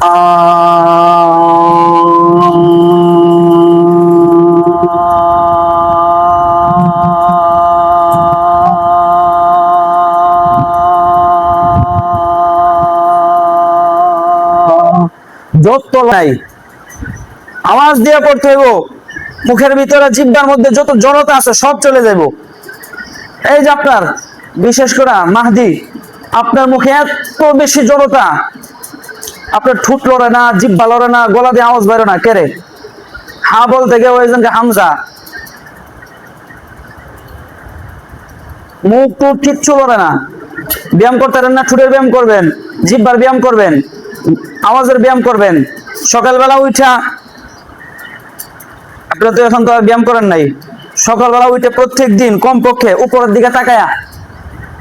যত নাই আওয়াজ দিয়ে পড়তে হইব, মুখের ভিতরে জিহ্বার মধ্যে যত জড়তা আছে সব চলে যাব। এই যে আপনার বিশেষ করে মাহদি, আপনার মুখে এত বেশি জড়তা, আপনার ঠোঁট লড়ে না, জিহ্বা লড়ে না, গলা দিয়ে আওয়াজ বেরো না, কেরে হা বলতে গিয়ে ওই জনকে হামজা, মুখ টুট কিচ্ছু লড়ে না। ব্যায়াম করতে পারেন না, ঠোঁটের ব্যায়াম করবেন, জিহ্বার ব্যায়াম করবেন, আওয়াজের ব্যায়াম করবেন। সকালবেলা উঠা, আপনারা তো এখন তো আর ব্যায়াম করেন নাই, সকালবেলা উঠে প্রত্যেক দিন কমপক্ষে উপরের দিকে তাকায়া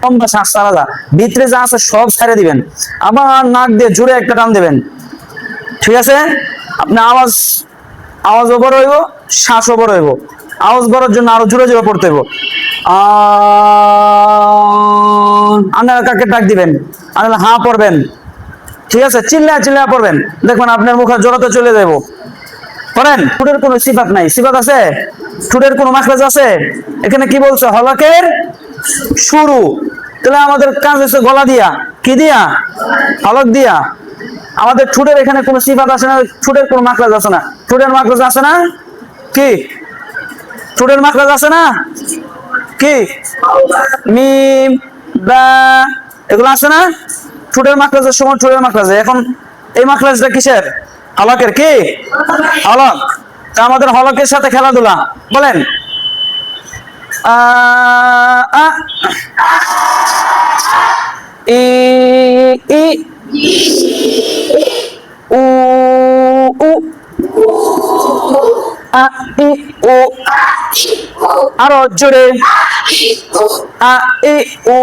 লম্বা শ্বাস ছাড়া, ভিতরে যা আছে সব ছেড়ে দিবেন, আবার নাক দিয়ে জোরে একটা টান দিবেন। ঠিক আছে? আপনি আওয়াজও বড় হইব, শ্বাসও বড় হইব। আওয়াজ বড়ার জন্য আরো জোরে জোরে পড়তে হইব। আপনারা কাকে ডাক দিবেন, আপনারা হা পড়বেন। ঠিক আছে? চিল্লা চিল্লা পড়বেন, দেখবেন আপনার মুখের জড়তা চলে যাবো। পড়েন। ঠোঁটের কোনো সিফাত নাই, সিফাত আছে? ঠোঁটের কোনো মাখরাজ আছে? এখানে কি বলছে? হলকের শুরু। তাহলে আমাদের কাজ হচ্ছে গলা দিয়া, কি দিয়া? হলক দিয়া। আমাদের ঠোঁটের এখানে কোনো সিফাত আছে না? ঠোঁটের কোনো মাখরাজ আছে না? ঠোঁটের মাখরাজ আছে না? কি ঠোঁটের মাখরাজ আছে না? কি মিম, বা, এগুলো আছে না? ঠোঁটের মাখরাজের সময় ঠোঁটের মাখরাজে। এখন এই মাখরাজটা কিসের? হলকের। কি হলক? তা আমাদের হলকের সাথে খেলাধুলা। বলেন ই ই উ উ আ ই ও, আরো জোরে আ ই ও,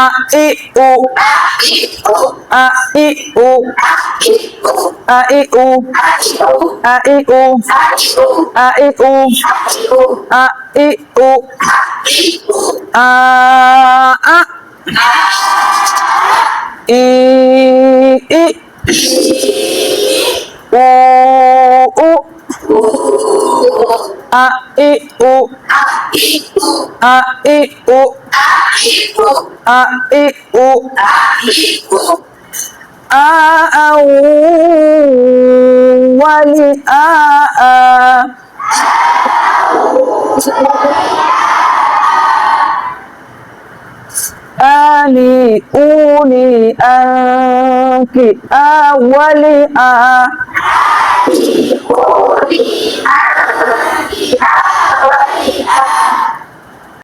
আ ই ও, আ ই ও, আ ই ও, আ ই ও, আ ই ও, আ ই ও, আ আ ই ই ও ও, আ ই ও, আ ই ও, আ ই ও, আ আউ ওয়ালি আ আ, আলি উলি আকি আওয়ালি আ,